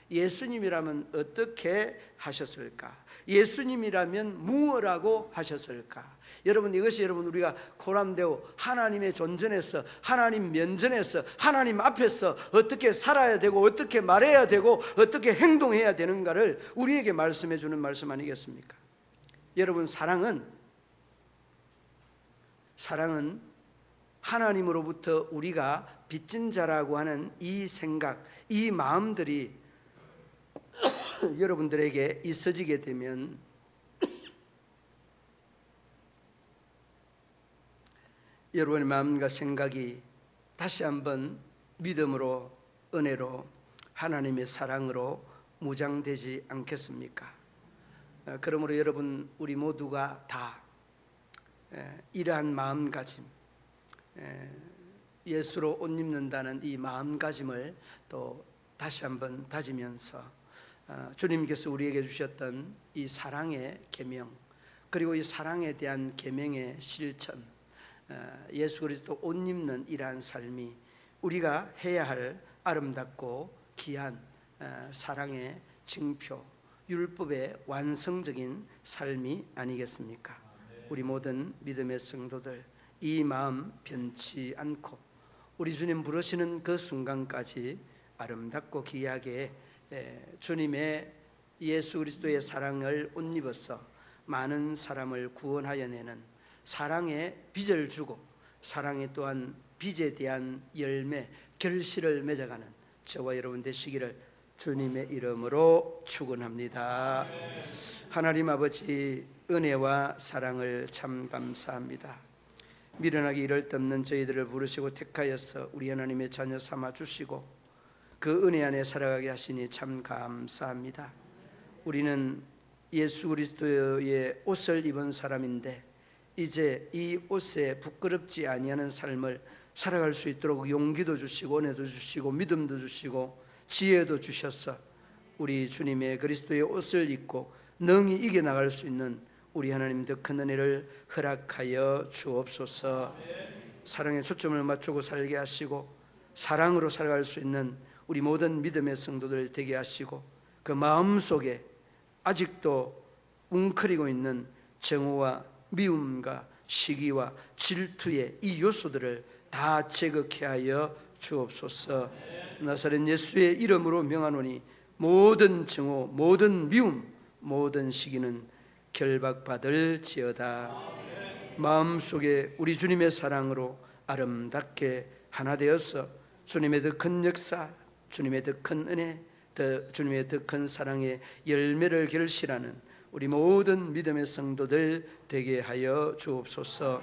예수님이라면 어떻게 하셨을까? 예수님이라면 무엇라고 하셨을까? 여러분 이것이 여러분 우리가 코람데오 하나님의 존전에서, 하나님 면전에서, 하나님 앞에서 어떻게 살아야 되고 어떻게 말해야 되고 어떻게 행동해야 되는가를 우리에게 말씀해 주는 말씀 아니겠습니까? 여러분 사랑은 하나님으로부터 우리가 빚진 자라고 하는 이 생각, 이 마음들이 여러분들에게 있어지게 되면 여러분의 마음과 생각이 다시 한번 믿음으로, 은혜로, 하나님의 사랑으로 무장되지 않겠습니까? 그러므로 여러분 우리 모두가 다 이러한 마음가짐, 예수로 옷 입는다는 이 마음가짐을 또 다시 한번 다지면서 주님께서 우리에게 주셨던 이 사랑의 계명, 그리고 이 사랑에 대한 계명의 실천, 예수 그리스도 옷 입는 이러한 삶이 우리가 해야 할 아름답고 귀한 사랑의 징표, 율법의 완성적인 삶이 아니겠습니까? 우리 모든 믿음의 성도들, 이 마음 변치 않고 우리 주님 부르시는 그 순간까지 아름답고 귀하게 주님의 예수 그리스도의 사랑을 옷 입어서 많은 사람을 구원하여 내는 사랑의 빚을 주고 사랑의 또한 빚에 대한 열매, 결실을 맺어가는 저와 여러분 되시기를 주님의 이름으로 축원합니다. 하나님 아버지, 은혜와 사랑을 참 감사합니다. 미련하기 이를 데 없는 저희들을 부르시고 택하여서 우리 하나님의 자녀 삼아 주시고 그 은혜 안에 살아가게 하시니 참 감사합니다. 우리는 예수 그리스도의 옷을 입은 사람인데 이제 이 옷에 부끄럽지 아니하는 삶을 살아갈 수 있도록 용기도 주시고 은혜도 주시고 믿음도 주시고 지혜도 주셔서 우리 주님의 그리스도의 옷을 입고 능히 이겨나갈 수 있는 우리 하나님 더 큰 은혜를 허락하여 주옵소서. 사랑에 초점을 맞추고 살게 하시고 사랑으로 살아갈 수 있는 우리 모든 믿음의 성도들 되게 하시고 그 마음속에 아직도 웅크리고 있는 정오와 미움과 시기와 질투의 이 요소들을 다 제거케 하여 주옵소서. 나사렛 예수의 이름으로 명하노니 모든 정오, 모든 미움, 모든 시기는 결박받을지어다. 마음속에 우리 주님의 사랑으로 아름답게 하나 되어서 주님의 더 큰 역사, 주님의 더 큰 은혜, 주님의 더 큰 사랑의 열매를 결실하는 우리 모든 믿음의 성도들 되게 하여 주옵소서.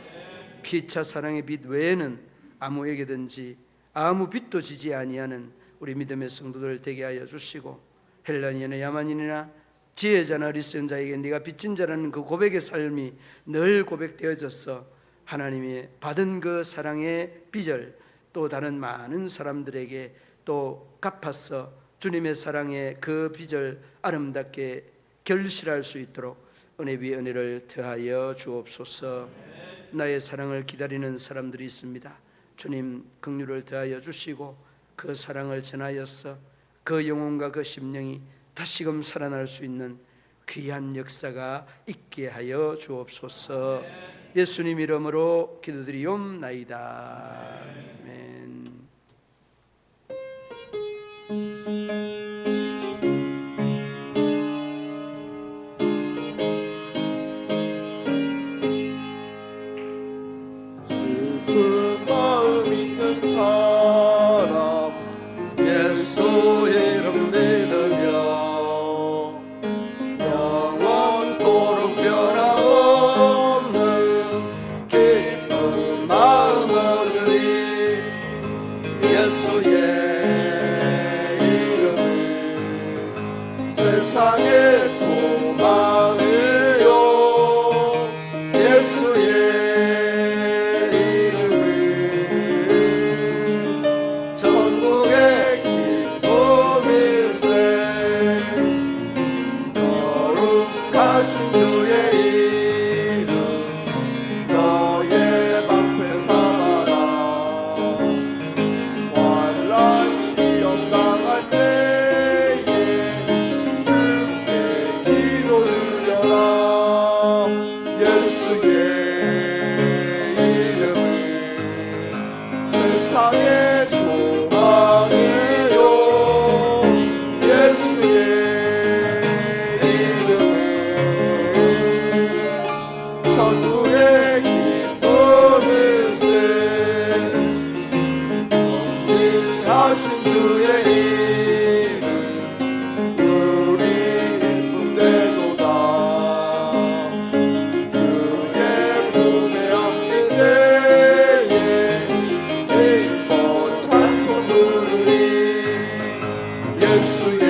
피차 사랑의 빛 외에는 아무에게든지 아무 빛도 지지 아니하는 우리 믿음의 성도들 되게 하여 주시고 헬라인이나 야만인이나 지혜자나 어리석은 자에게 네가 빚진 자라는 그 고백의 삶이 늘 고백되어져서 하나님이 받은 그 사랑의 빚을 또 다른 많은 사람들에게 또 갚아서 주님의 사랑의 그 빚을 아름답게 결실할 수 있도록 은혜 위에 은혜를 더하여 주옵소서. 나의 사랑을 기다리는 사람들이 있습니다. 주님 긍휼을 더하여 주시고 그 사랑을 전하여서 그 영혼과 그 심령이 다시금 살아날 수 있는 귀한 역사가 있게 하여 주옵소서. 예수님 이름으로 기도드리옵나이다. 아멘. 슬픈 마음 있는 사람 예수의 이름 믿으며 영원토록 변함없는 기쁜 마음 얻으리. 예수의 이름은 세상의 소망이요 예수의 하신 주의 이름 너의 방패 삼아라. 환난 시험 당할 때에 주께 기도 드려라. 예수의 이름은 세상의 소망이요 예수의 천국의 기쁨일세. 경배하신 주의 이름 우리 기쁨되도다. 주의 품에 안길 때에 기뻐 찬송 부르리. 예수의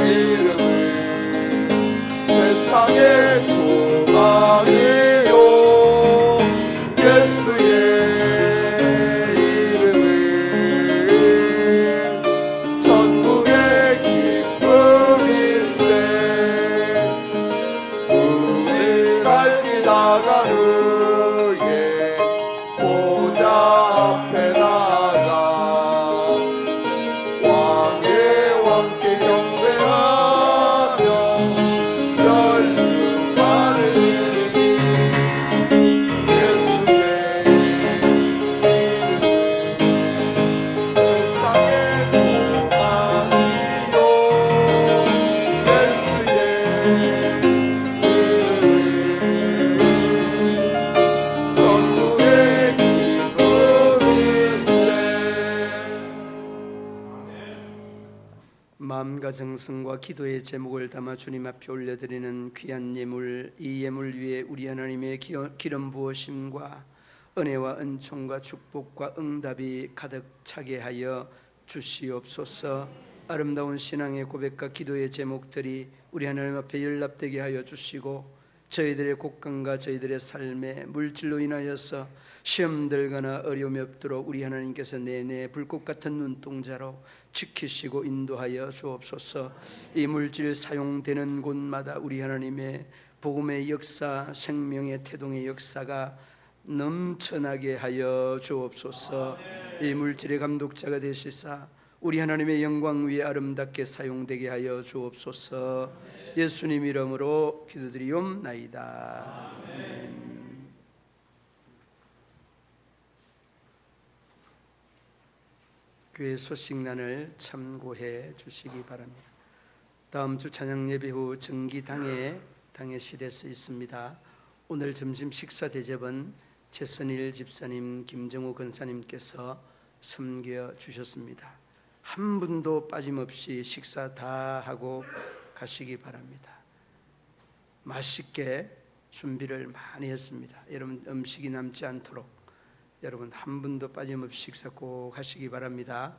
이름은 세상의 소망 나아가 그의 보좌 앞에 나가 왕의 왕께 경배하며 열루가를 예수의 이름은 세상의 소망이요 예수의 이름은 전부의 기쁨일세. 마음과 정성과 기도의 제목을 담아 주님 앞에 올려드리는 귀한 예물, 이 예물 위에 우리 하나님의 기름 부으심과 은혜와 은총과 축복과 응답이 가득 차게 하여 주시옵소서. 아름다운 신앙의 고백과 기도의 제목들이 우리 하나님 앞에 연락되게 하여 주시고, 저희들의 곡간과 저희들의 삶에 물질로 인하여서 시험 들거나 어려움이 없도록 우리 하나님께서 내내 불꽃 같은 눈동자로 지키시고 인도하여 주옵소서. 이 물질 사용되는 곳마다 우리 하나님의 복음의 역사, 생명의 태동의 역사가 넘쳐나게 하여 주옵소서. 이 물질의 감독자가 되시사 우리 하나님의 영광 위에 아름답게 사용되게 하여 주옵소서. 예수님 이름으로 기도드리옵나이다. 아멘. 교회 소식란을 참고해 주시기 바랍니다. 다음 주 찬양 예배 후 정기당회 당회실에서 있습니다. 오늘 점심 식사 대접은 최선일 집사님, 김정우 권사님께서 섬겨 주셨습니다. 한 분도 빠짐없이 식사 다 하고 가시기 바랍니다. 맛있게 준비를 많이 했습니다. 여러분 음식이 남지 않도록 여러분 한 분도 빠짐없이 식사 꼭 하시기 바랍니다.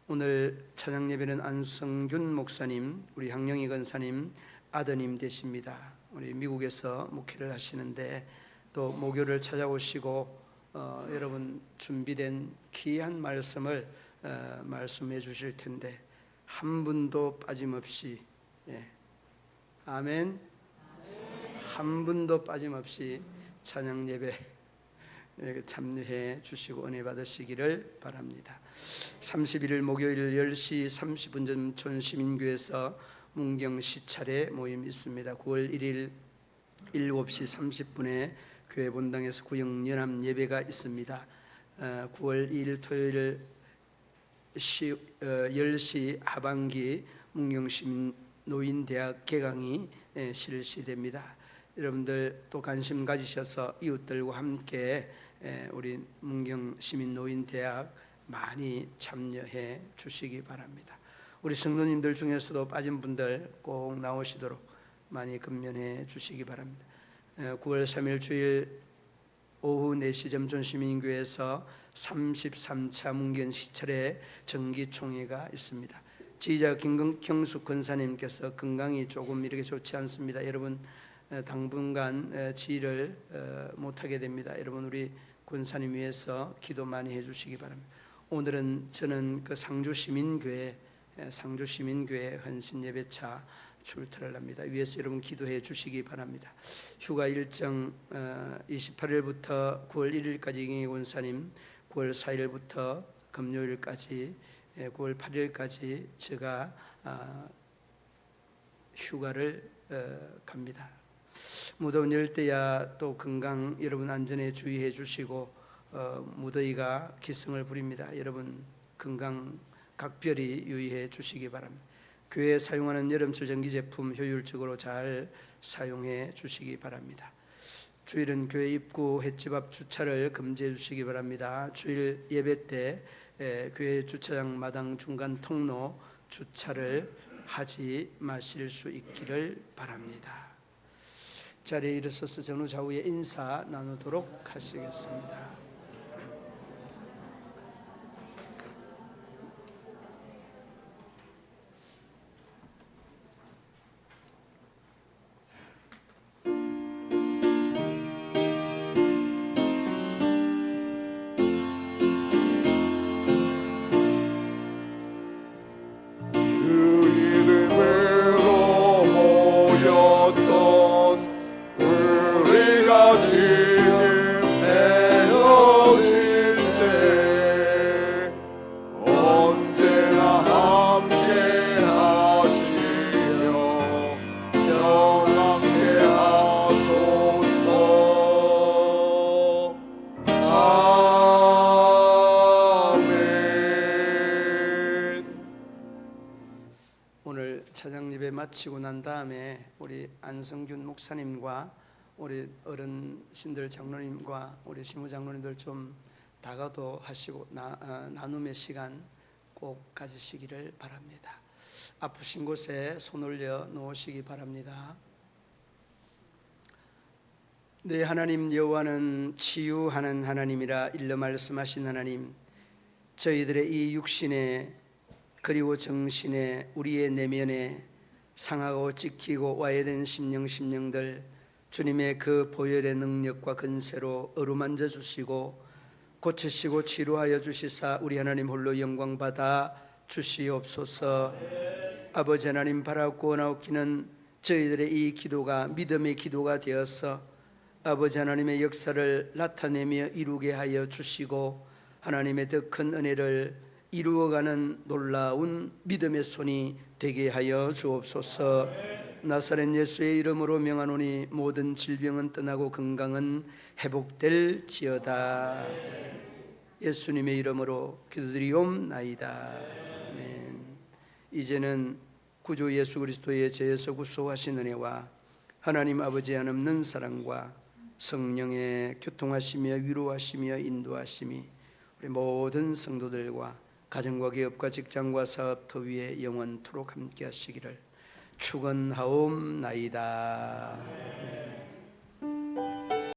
오늘 찬양 예배는 안성균 목사님, 우리 항영희 권사님 아드님 되십니다. 우리 미국에서 목회를 하시는데 또 목요를 찾아오시고 여러분 준비된 귀한 말씀을 말씀해 주실 텐데 한 분도 빠짐없이 아멘. 한 분도 빠짐없이 찬양 예배 참여해 주시고 은혜 받으시기를 바랍니다. 31일 목요일 10시 30분 전촌 시민교회에서 문경 시찰에 모임이 있습니다. 9월 1일 7시 30분에 교회 본당에서 구역연합 예배가 있습니다. 9월 2일 토요일 10시 하반기 문경시민 노인대학 개강이 실시됩니다. 여러분들 또 관심 가지셔서 이웃들과 함께 우리 문경시민노인대학 많이 참여해 주시기 바랍니다. 우리 성도님들 중에서도 빠진 분들 꼭 나오시도록 많이 근면해 주시기 바랍니다. 9월 3일 주일 오후 4시 점촌시민교회에서 33차 문경시찰에 정기총회가 있습니다. 지휘자 김경숙 권사님께서 건강이 조금 이렇게 좋지 않습니다. 여러분 당분간 지휘를 못하게 됩니다. 여러분 우리 권사님 위해서 기도 많이 해주시기 바랍니다. 오늘은 저는 그 상주시민교회 헌신예배차 출퇴를 합니다. 위에서 여러분 기도해 주시기 바랍니다. 휴가 일정 28일부터 9월 1일까지 이경희 권사님, 9월 4일부터 금요일까지 9월 8일까지 제가 휴가를 갑니다. 무더운 열대야 또 건강 여러분 안전에 주의해 주시고 무더위가 기승을 부립니다. 여러분 건강 각별히 유의해 주시기 바랍니다. 교회에 사용하는 여름철 전기 제품 효율적으로 잘 사용해 주시기 바랍니다. 주일은 교회 입구 횟집 앞 주차를 금지해 주시기 바랍니다. 주일 예배 때 교회 주차장 마당 중간 통로 주차를 하지 마실 수 있기를 바랍니다. 자리에 일어서서 전후 좌우에 인사 나누도록 하시겠습니다. 주 이름으로 모였던 우리가 지금 헤어질 때 언제나 함께 하시며 평안케 하소서. 아멘. 오늘 찬양 예배 마치고 난 다음에 우리 안성균 목사님과 우리 어른신들 장로님과 우리 시무 장로님들 좀 다가도 하시고 나눔의 시간 꼭 가지시기를 바랍니다. 아프신 곳에 손 올려 놓으시기 바랍니다. 네, 하나님 여호와는 치유하는 하나님이라 일러 말씀하신 하나님, 저희들의 이 육신에 그리고 정신에 우리의 내면에 상하고 찢기고 와해된 심령들 주님의 그 보혈의 능력과 근세로 어루만져 주시고 고치시고 치료하여 주시사 우리 하나님 홀로 영광 받아 주시옵소서. 아버지 하나님, 바라고 나오기는 저희들의 이 기도가 믿음의 기도가 되어서 아버지 하나님의 역사를 나타내며 이루게 하여 주시고 하나님의 더 큰 은혜를 이루어가는 놀라운 믿음의 손이 되게 하여 주옵소서. 나사렛 예수의 이름으로 명하노니 모든 질병은 떠나고 건강은 회복될지어다. 예수님의 이름으로 기도드리옵나이다. 아멘. 이제는 구주 예수 그리스도의 죄에서 구속하신 은혜와 하나님 아버지의 한없는 사랑과 성령의 교통하시며 위로하시며 인도하심이 우리 모든 성도들과 가정과 기업과 직장과 사업터 위에 영원토록 함께 하시기를 축원하옵나이다.